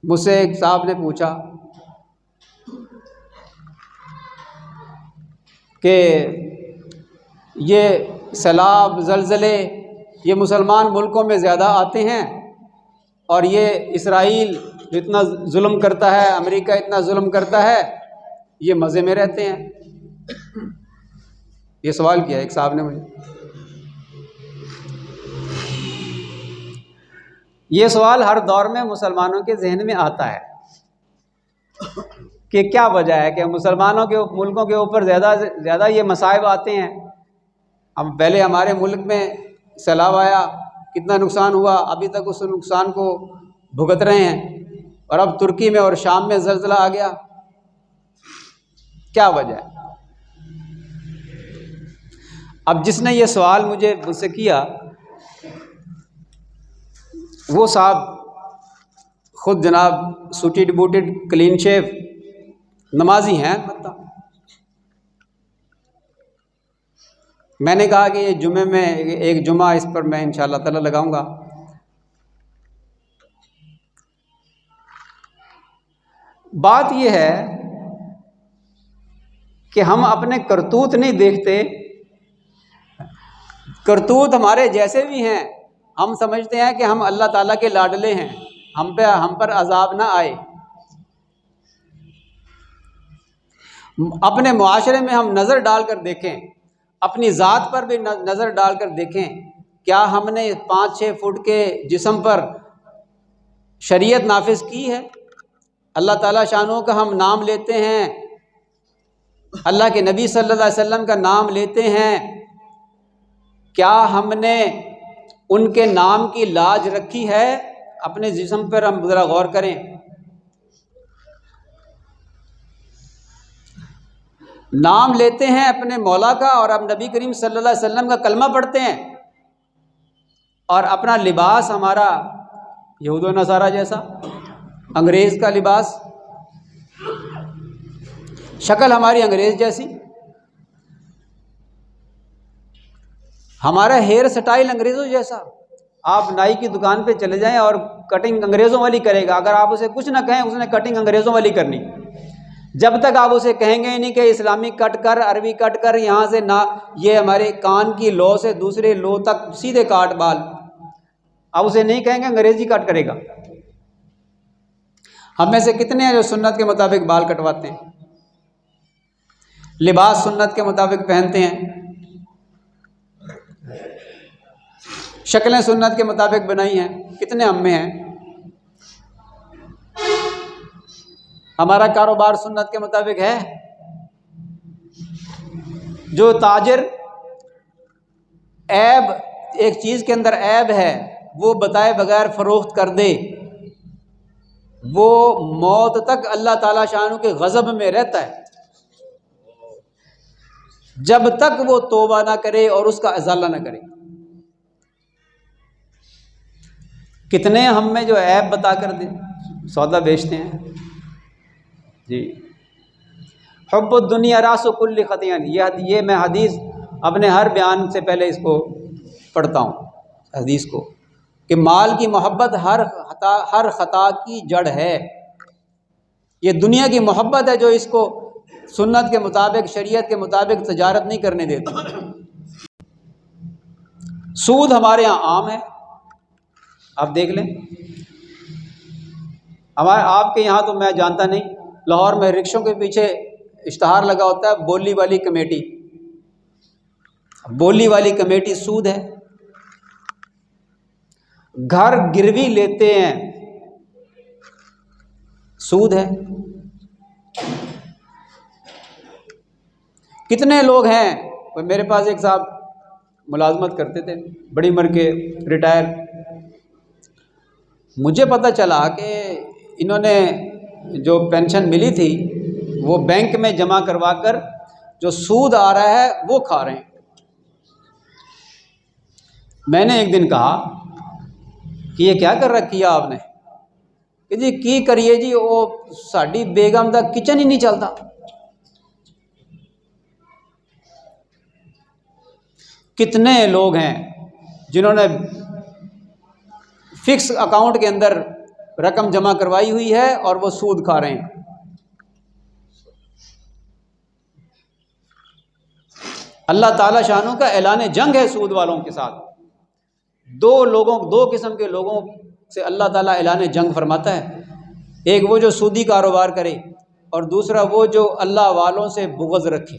मुझसे एक साहब ने पूछा कि ये सैलाब ज़लज़ले ये मुसलमान मुल्कों में ज़्यादा आते हैं और ये इसराइल इतना जुल्म करता है, अमेरिका इतना जुल्म करता है, ये मज़े में रहते हैं। ये सवाल किया एक साहब ने मुझे। ये सवाल हर दौर में मुसलमानों के जहन में आता है कि क्या वजह है कि मुसलमानों के मुल्कों के ऊपर ज़्यादा ये मसाइब आते हैं। हम पहले हमारे मुल्क में सैलाब आया, कितना नुकसान हुआ, अभी तक उस नुकसान को भुगत रहे हैं, और अब तुर्की में और शाम में ज़लज़ला आ गया। क्या वजह है? अब जिसने ये सवाल मुझसे किया वो साहब खुद जनाब सूटेड बूटेड क्लीन शेव नमाजी हैं। मतलब मैंने कहा कि ये जुमे में एक जुमा इस पर मैं इंशाअल्लाह ताला लगाऊंगा। बात यह है कि हम अपने करतूत नहीं देखते, करतूत हमारे जैसे भी हैं, हम समझते हैं कि हम अल्लाह ताला के लाडले हैं, हम पर अजाब ना आए। अपने मुआशरे में हम नज़र डालकर देखें, अपनी ज़ात पर भी नज़र डालकर देखें, क्या हमने 5-6 फुट के जिस्म पर शरीयत नाफिज की है? अल्लाह ताला शानों का हम नाम लेते हैं, अल्लाह के नबी सल्लल्लाहु अलैहि वसल्लम का नाम लेते हैं, क्या हमने उनके नाम की लाज रखी है? अपने जिस्म पर हम ज़रा गौर करें। नाम लेते हैं अपने मौला का और अब नबी करीम सल्लल्लाहु अलैहि वसल्लम का कलमा पढ़ते हैं, और अपना लिबास हमारा यहूद व नसारा जैसा, अंग्रेज़ का लिबास, शक्ल हमारी अंग्रेज़ जैसी, हमारा हेयर स्टाइल अंग्रेज़ों जैसा। आप नाई की दुकान पे चले जाएं और कटिंग अंग्रेज़ों वाली करेगा, अगर आप उसे कुछ ना कहें उसने कटिंग अंग्रेज़ों वाली करनी। जब तक आप उसे कहेंगे ही नहीं कि इस्लामिक कट कर, अरबी कट कर, यहाँ से ना ये हमारे कान की लो से दूसरे लो तक सीधे काट बाल, आप उसे नहीं कहेंगे, अंग्रेजी कट करेगा। हम में से कितने हैं जो सुन्नत के मुताबिक बाल कटवाते हैं, लिबास सुन्नत के मुताबिक पहनते हैं, शक्लें सुन्नत के मुताबिक बनाई हैं? कितने हम में हैं? हमारा कारोबार सुन्नत के मुताबिक है? जो ताजिर ऐब, एक चीज़ के अंदर ऐब है वो बताए बगैर फरोख्त कर दे, वो मौत तक अल्लाह ताला शान के गज़ब में रहता है, जब तक वो तौबा ना करे और उसका अज़ाला ना करे। कितने हम में जो ऐब बता कर दे सौदा बेचते हैं जी। हुब्बुद दुनिया रासु कुल्ली खतियान, ये मैं हदीस अपने हर बयान से पहले इसको पढ़ता हूँ, हदीस को, कि माल की मोहब्बत हर खता की जड़ है। ये दुनिया की मोहब्बत है जो इसको सुन्नत के मुताबिक, शरीयत के मुताबिक तजारत नहीं करने देती। सूद हमारे यहाँ आम है, आप देख लें। आपके यहाँ तो मैं जानता नहीं, लाहौर में रिक्शों के पीछे इश्तहार लगा होता है, बोली वाली कमेटी। बोली वाली कमेटी सूद है। घर गिरवी लेते हैं, सूद है। कितने लोग हैं, मेरे पास एक साहब मुलाजमत करते थे, बड़ी उम्र के, रिटायर। मुझे पता चला कि इन्होंने जो पेंशन मिली थी वो बैंक में जमा करवा कर जो सूद आ रहा है वो खा रहे हैं। मैंने एक दिन कहा कि ये क्या कर रखी है आपने? कि जी की करिए जी, वो साड़ी बेगम दा किचन ही नहीं चलता। कितने लोग हैं जिन्होंने फिक्स अकाउंट के अंदर रकम जमा करवाई हुई है और वो सूद खा रहे हैं। अल्लाह ताला शानू का ऐलान जंग है सूद वालों के साथ। दो किस्म के लोगों से अल्लाह ताला ऐलान जंग फरमाता है। एक वो जो सूदी कारोबार करे और दूसरा वो जो अल्लाह वालों से बुग़्ज़ रखे।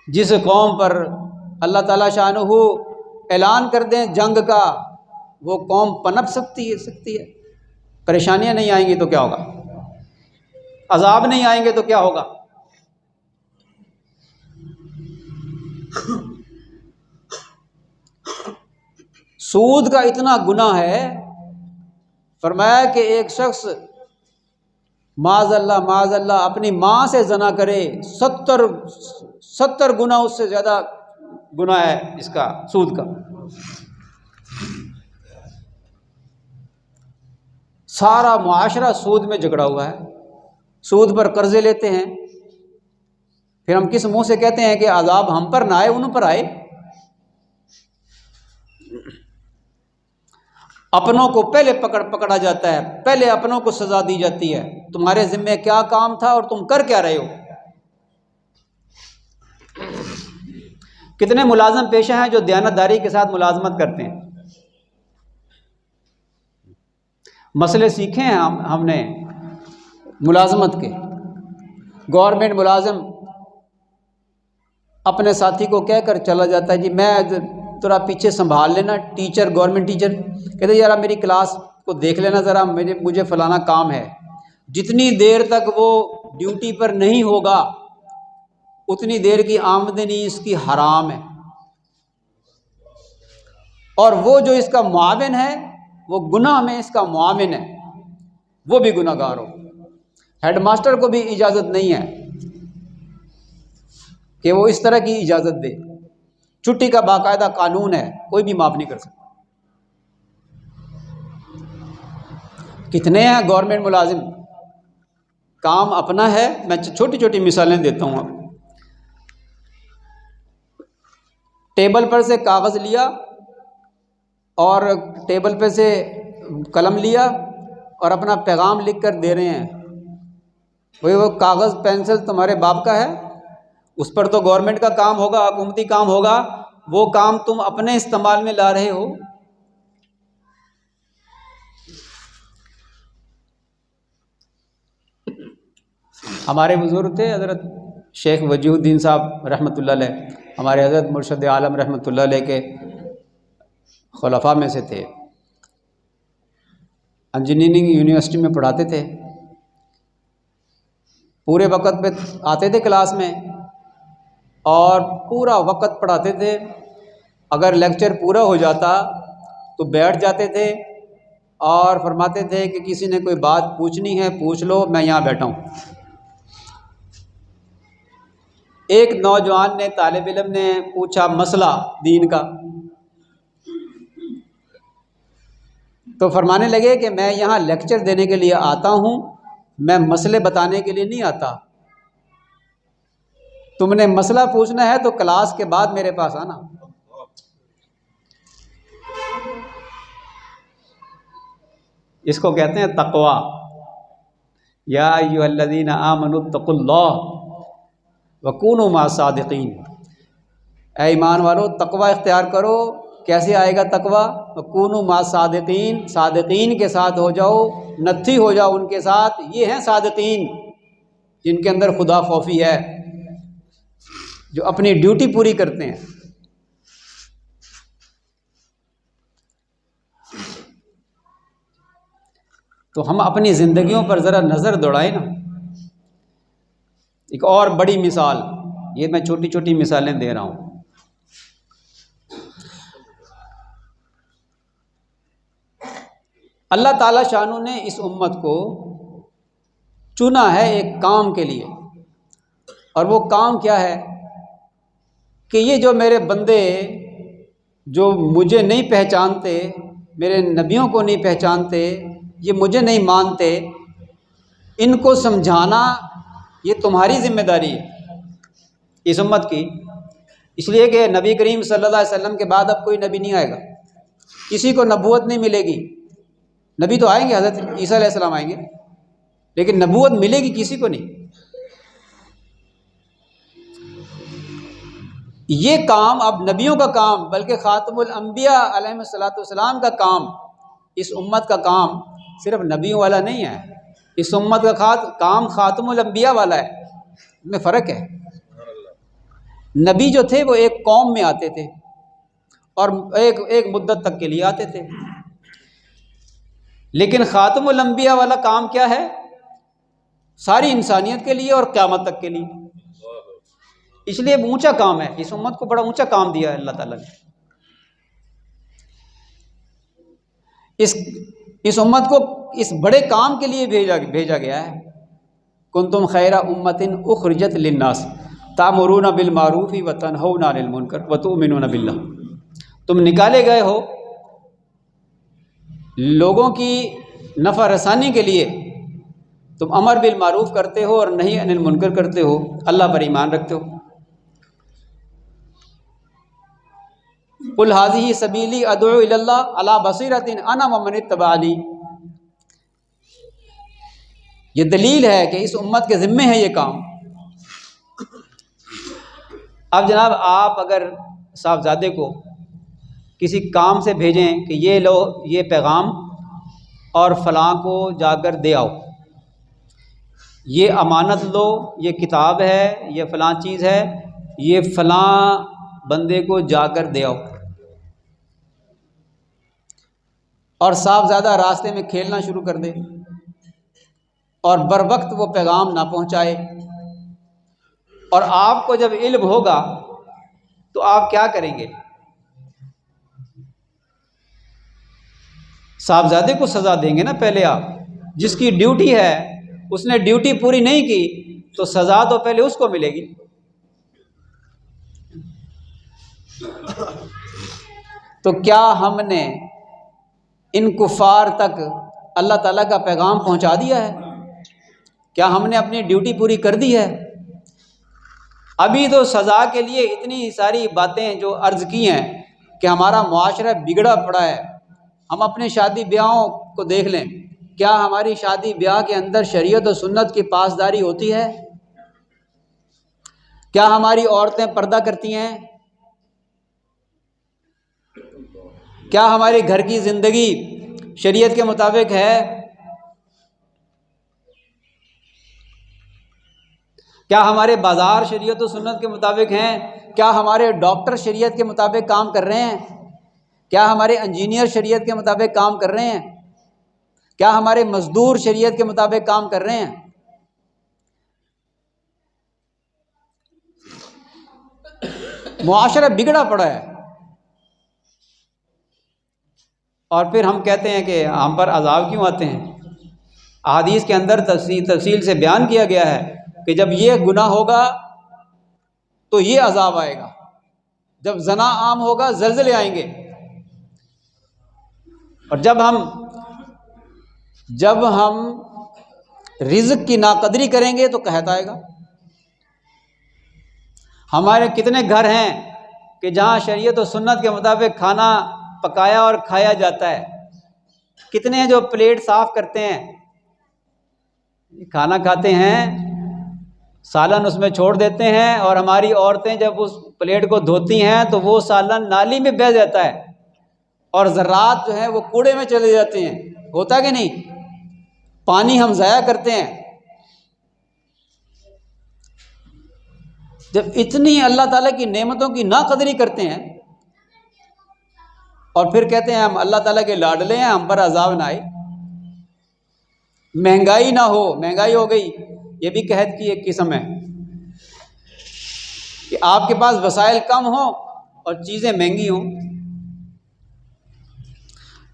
जिस कौम पर अल्लाह ताला शानहू ऐलान कर दें जंग का, वो कौम पनप सकती है। परेशानियां नहीं आएंगी तो क्या होगा, अजाब नहीं आएंगे तो क्या होगा। सूद का इतना गुनाह है, फरमाया कि एक शख्स माज़अल्लाह अपनी माँ से जना करे, 70 गुना उससे ज़्यादा गुनाह है इसका, सूद का। सारा मुआशरा सूद में झगड़ा हुआ है। सूद पर कर्जे लेते हैं, फिर हम किस मुंह से कहते हैं कि अजाब हम पर ना आए, उन पर आए। अपनों को पहले पकड़ा जाता है, पहले अपनों को सजा दी जाती है। तुम्हारे जिम्मे क्या काम था और तुम कर क्या रहे हो। कितने मुलाजम पेशा हैं जो दयानतदारी के साथ मुलाजमत करते हैं। मसले सीखे हैं हमने मुलाजमत के। गवर्नमेंट मुलाजिम अपने साथी को कहकर चला जाता है, जी मैं थोड़ा पीछे संभाल लेना। टीचर, गवर्नमेंट टीचर कहते ज़रा मेरी क्लास को देख लेना ज़रा, मुझे फ़लाना काम है। जितनी देर तक वो ड्यूटी पर नहीं होगा उतनी देर की आमदनी इसकी हराम है। और वो जो इसका मुआविन है, वो गुनाह में इसका मुआविन है, वो भी गुनाहगार हो। हेडमास्टर को भी इजाज़त नहीं है कि वो इस तरह की इजाज़त दे। छुट्टी का बाकायदा कानून है, कोई भी माफ़ नहीं कर सकता। कितने हैं गवर्नमेंट मुलाजिम, काम अपना है। मैं छोटी छोटी मिसालें देता हूँ आपको। टेबल पर से कागज़ लिया और टेबल पे से कलम लिया और अपना पैगाम लिख कर दे रहे हैं। भाई वो कागज़ पेंसिल तुम्हारे बाप का है, उस पर तो गवर्नमेंट का काम होगा, हुकूमती काम होगा। वो काम तुम अपने इस्तेमाल में ला रहे हो। हमारे बुजुर्ग थे हज़रत शेख वजीहुद्दीन साहब रहमतुल्लाह अलैह, हमारे हज़रत मुर्शद आलम रहमतुल्लाह अलैह के खुलफा में से थे। इंजीनियरिंग यूनिवर्सिटी में पढ़ाते थे। पूरे वक़्त पे आते थे क्लास में और पूरा वक़्त पढ़ाते थे। अगर लेक्चर पूरा हो जाता तो बैठ जाते थे और फरमाते थे कि किसी ने कोई बात पूछनी है पूछ लो, मैं यहाँ बैठा हूँ। एक नौजवान ने, तालिब इल्म ने पूछा मसला दीन का, तो फरमाने लगे कि मैं यहाँ लेक्चर देने के लिए आता हूँ, मैं मसले बताने के लिए नहीं आता। तुमने मसला पूछना है तो क्लास के बाद मेरे पास आना। इसको कहते हैं तक़वा। या अय्युहल्लज़ीना आमनुत्तक़ुल्लाह वकूनू मास्सादिक़ीन। ऐ ईमान वालो, तक़वा इख्तियार करो। कैसे आएगा तक़वा? वकूनू मास्सादिक़ीन, सादिक़ीन के साथ हो जाओ, नत्थी हो जाओ उनके साथ। ये हैं सादिक़ीन जिनके अंदर खुदा खौफी है, जो अपनी ड्यूटी पूरी करते हैं। तो हम अपनी ज़िंदगियों पर ज़रा नज़र दौड़ाएं ना। एक और बड़ी मिसाल, ये मैं छोटी छोटी मिसालें दे रहा हूँ। अल्लाह ताला शानू ने इस उम्मत को चुना है एक काम के लिए, और वो काम क्या है कि ये जो मेरे बंदे जो मुझे नहीं पहचानते, मेरे नबियों को नहीं पहचानते, ये मुझे नहीं मानते, इनको समझाना ये तुम्हारी जिम्मेदारी है इस उम्मत की। इसलिए कि नबी करीम सल्लल्लाहु अलैहि वसल्लम के बाद अब कोई नबी नहीं आएगा। किसी को नबूवत नहीं मिलेगी। नबी तो आएंगे, हज़रत ईसा अलैहिस्सलाम आएंगे, लेकिन नबूवत मिलेगी किसी को नहीं। ये काम अब नबियों का काम, बल्कि ख़ातमुल अंबिया अलैहिस्सलातु वस्सलाम का काम, इस उम्मत का काम सिर्फ नबियों वाला नहीं है। इस उम्मत का काम ख़ातमुल अंबिया वाला है। में फ़र्क है। नबी जो थे वो एक कौम में आते थे और एक मुद्दत तक के लिए आते थे, लेकिन ख़ातमुल अंबिया वाला काम क्या है? सारी इंसानियत के लिए और क़यामत तक के लिए। इसलिए ऊंचा काम है, इस उम्मत को बड़ा ऊंचा काम दिया है अल्लाह ताला ने। इस उम्मत को इस बड़े काम के लिए भेजा गया है। कुंतुम खैरा उम्मतिन उखरिजत लिन्नास तामुरूना बिल मारूफी व तनहौना अनिल मुनकर व तुमिनूना बिल्लाह। तुम निकाले गए हो लोगों की नफ़ा रसानी के लिए, तुम अमर बिल मारूफ करते हो और नहीं अनिल मुनकर करते हो, अल्लाह पर ईमान रखते हो। कुल हाज़िही सबीली अदउ इलल्लाह अला बसीरतिन अना व मन इत्तबाअनी। ये दलील है कि इस उम्मत के ज़िम्मे है ये काम। अब जनाब, आप अगर साहबजादे को किसी काम से भेजें कि ये लो ये पैगाम और फ़लाँ को जाकर दे आओ, ये अमानत लो, ये किताब है, ये फ़लाँ चीज़ है, ये फ़लाँ बंदे को जाकर दे आओ, और साहबजादा रास्ते में खेलना शुरू कर दे और बर वक्त वो पैगाम ना पहुँचाए, और आपको जब इल्म होगा तो आप क्या करेंगे? साहबजादे को सज़ा देंगे ना पहले आप। जिसकी ड्यूटी है उसने ड्यूटी पूरी नहीं की तो सज़ा तो पहले उसको मिलेगी। तो क्या हमने इन कुफार तक अल्लाह ताला का पैगाम पहुंचा दिया है? क्या हमने अपनी ड्यूटी पूरी कर दी है? अभी तो सज़ा के लिए इतनी सारी बातें जो अर्ज़ की हैं कि हमारा मुआशरा बिगड़ा पड़ा है। हम अपने शादी ब्याहों को देख लें, क्या हमारी शादी ब्याह के अंदर शरीयत और सुन्नत की पासदारी होती है? क्या हमारी औरतें पर्दा करती हैं? क्या हमारे घर की ज़िंदगी शरीयत के मुताबिक है? क्या हमारे बाज़ार शरीयत और सुन्नत के मुताबिक हैं? क्या हमारे डॉक्टर शरीयत के मुताबिक काम कर रहे हैं? क्या हमारे इंजीनियर शरीयत के मुताबिक काम कर रहे हैं? क्या हमारे मज़दूर शरीयत के मुताबिक काम कर रहे हैं? मुआशरा बिगड़ा पड़ा है। और फिर हम कहते हैं कि हम पर अज़ाब क्यों आते हैं? अहादीस के अंदर तफसील से बयान किया गया है कि जब ये गुनाह होगा तो ये अज़ाब आएगा, जब ज़ना आम होगा ज़लज़ले आएंगे, और जब हम रिज़्क़ की नाकदरी करेंगे तो कहत आएगा। हमारे कितने घर हैं कि जहाँ शरीयत और सुन्नत के मुताबिक खाना पकाया और खाया जाता है, कितने जो प्लेट साफ़ करते हैं, खाना खाते हैं, सालन उसमें छोड़ देते हैं, और हमारी औरतें जब उस प्लेट को धोती हैं तो वो सालन नाली में बह जाता है और ज़र्रात जो है वो कूड़े में चले जाते हैं। होता कि नहीं? पानी हम ज़ाया करते हैं। जब इतनी अल्लाह ताला की नेमतों की नाक़दरी करते हैं और फिर कहते हैं हम अल्लाह ताला के लाडले हैं, हम पर अज़ाब ना आए, महंगाई ना हो। महंगाई हो गई, ये भी कहत की एक किस्म है कि आपके पास वसाइल कम हो और चीज़ें महंगी हों।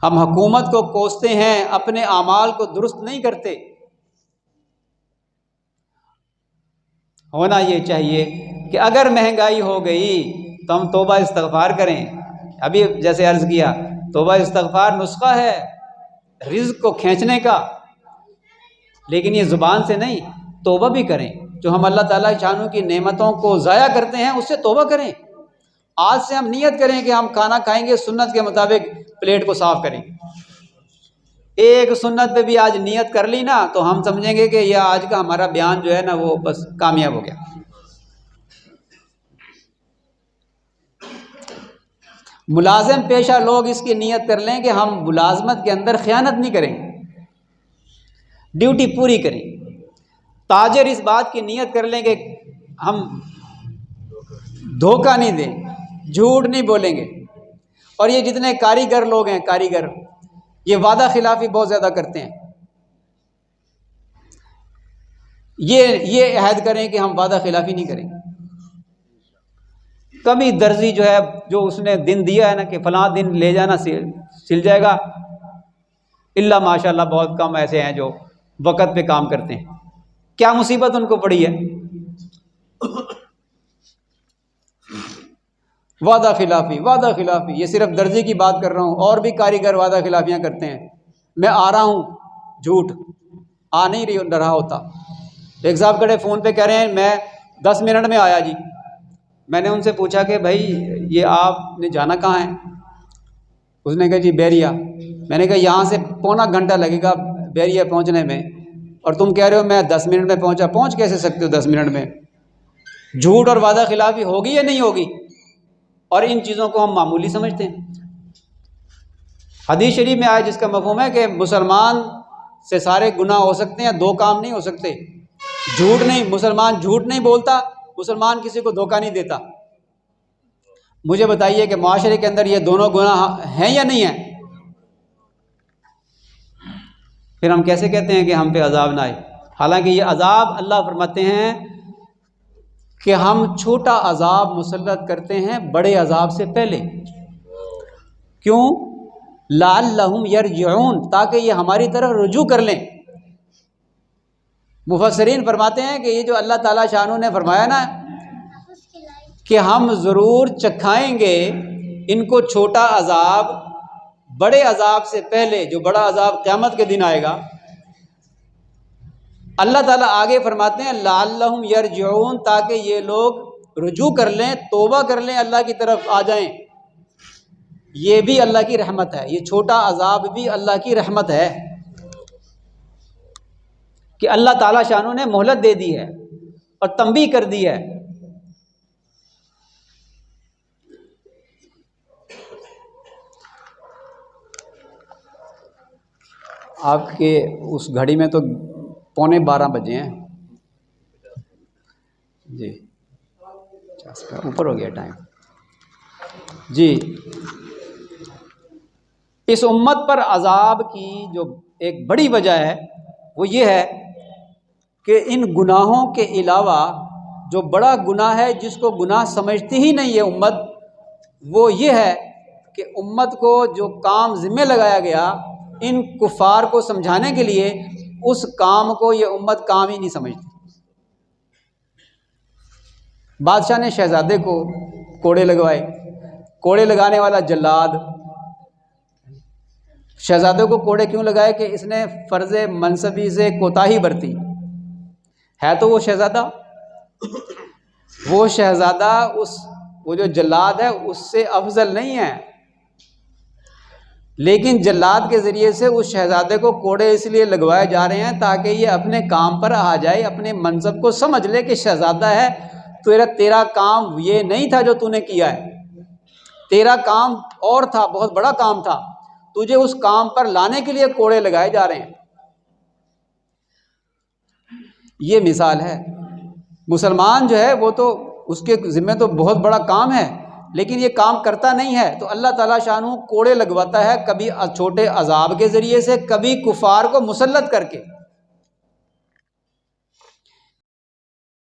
हम हुकूमत को कोसते हैं, अपने आमाल को दुरुस्त नहीं करते। होना ये चाहिए कि अगर महंगाई हो गई तो हम तौबा इस्तग़फ़ार करें। अभी जैसे अर्ज़ किया, तौबा इस्तग़फ़ार नुस्खा है रिज़्क़ को खींचने का, लेकिन ये ज़ुबान से नहीं, तौबा भी करें। जो हम अल्लाह ताला शानू की नेमतों को ज़ाया करते हैं उससे तौबा करें, आज से हम नियत करें कि हम खाना खाएंगे, सुन्नत के मुताबिक प्लेट को साफ करेंगे। एक सुन्नत पे भी आज नियत कर ली ना, तो हम समझेंगे कि यह आज का हमारा बयान जो है ना वो बस कामयाब हो गया। मुलाजिम पेशा लोग इसकी नियत कर लें कि हम मुलाजमत के अंदर ख़यानत नहीं करेंगे, ड्यूटी पूरी करें। ताजिर इस बात की नियत कर लें कि हम धोखा नहीं दें, झूठ नहीं बोलेंगे। और ये जितने कारीगर लोग हैं, कारीगर, ये वादा खिलाफी बहुत ज़्यादा करते हैं। ये अहद करें कि हम वादा खिलाफी नहीं करेंगे। कभी दर्जी जो है, जो उसने दिन दिया है ना कि फ़लाँ दिन ले जाना सिल जाएगा, इल्ला माशाल्लाह बहुत कम ऐसे हैं जो वक़्त पे काम करते हैं। क्या मुसीबत उनको पड़ी है? वादा खिलाफी, वादा खिलाफी। ये सिर्फ दर्जी की बात कर रहा हूँ, और भी कारीगर वादा खिलाफियाँ करते हैं। मैं आ रहा हूँ, झूठ, आ नहीं रहा होता। एक साहब खड़े फ़ोन पे कह रहे हैं मैं 10 मिनट में आया जी। मैंने उनसे पूछा कि भाई ये आपने जाना कहाँ है? उसने कहा जी बैरिया। मैंने कहा यहाँ से पौना घंटा लगेगा बैरिया पहुँचने में, और तुम कह रहे हो मैं 10 मिनट में पहुँचा। पहुँच कैसे सकते हो 10 मिनट में? झूठ और वादा खिलाफी होगी या नहीं होगी? और इन चीज़ों को हम मामूली समझते हैं। हदीस शरीफ में आया जिसका मफ़हूम है कि मुसलमान से सारे गुनाह हो सकते हैं, 2 काम नहीं हो सकते। झूठ नहीं, मुसलमान झूठ नहीं बोलता, मुसलमान किसी को धोखा नहीं देता। मुझे बताइए कि माशरे के अंदर ये दोनों गुनाह हैं या नहीं हैं? फिर हम कैसे कहते हैं कि हम पे अजाब ना आए? हालांकि ये अजाब अल्लाह फरमाते हैं कि हम छोटा अजाब मुसल्लत करते हैं बड़े अजाब से पहले। क्यों? लअल्लहुम यरजिऊन, ताकि ये हमारी तरफ रुजू कर लें। मुफस्सिरीन फरमाते हैं कि ये जो अल्लाह ताला शानू ने फरमाया ना कि हम ज़रूर चखाएंगे इनको छोटा अजाब बड़े अजाब से पहले, जो बड़ा अजाब क़यामत के दिन आएगा। अल्लाह ताला आगे फरमाते हैं लअल्लहुम यरजिऊन, ताकि ये लोग रुजू कर लें, तौबा कर लें, अल्लाह की तरफ आ जाएं। ये भी अल्लाह की रहमत है, ये छोटा अजाब भी अल्लाह की रहमत है कि अल्लाह ताला शानू ने मोहलत दे दी है और तंबीह कर दी है। आपके उस घड़ी में तो 11:15 बजे हैं जी, ऊपर हो गया टाइम जी। इस उम्मत पर अजाब की जो एक बड़ी वजह है वो ये है कि इन गुनाहों के अलावा जो बड़ा गुनाह है जिसको गुनाह समझती ही नहीं है उम्मत, वो ये है कि उम्मत को जो काम ज़िम्मे लगाया गया इन कुफ़ार को समझाने के लिए, उस काम को ये उम्मत काम ही नहीं समझती। बादशाह ने शहजादे को कोड़े लगवाए, कोड़े लगाने वाला जल्लाद। शहजादे को कोड़े क्यों लगाए? कि इसने फ़र्ज़ मनसबी से कोताही बरती है। तो वो शहज़ादा वो जो जल्लाद है उससे अफजल नहीं है, लेकिन जल्लाद के ज़रिए से उस शहज़ादे को कोड़े इसलिए लगवाए जा रहे हैं ताकि ये अपने काम पर आ जाए, अपने मनसब को समझ ले कि शहज़ादा है, तेरा काम ये नहीं था जो तूने किया है, तेरा काम और था, बहुत बड़ा काम था, तुझे उस काम पर लाने के लिए कोड़े लगाए जा रहे हैं। ये मिसाल है। मुसलमान जो है वो तो उसके ज़िम्मे तो बहुत बड़ा काम है, लेकिन ये काम करता नहीं है, तो अल्लाह ताला शानू कोड़े लगवाता है, कभी छोटे अजाब के ज़रिए से, कभी कुफ़ार को मुसल्लत करके।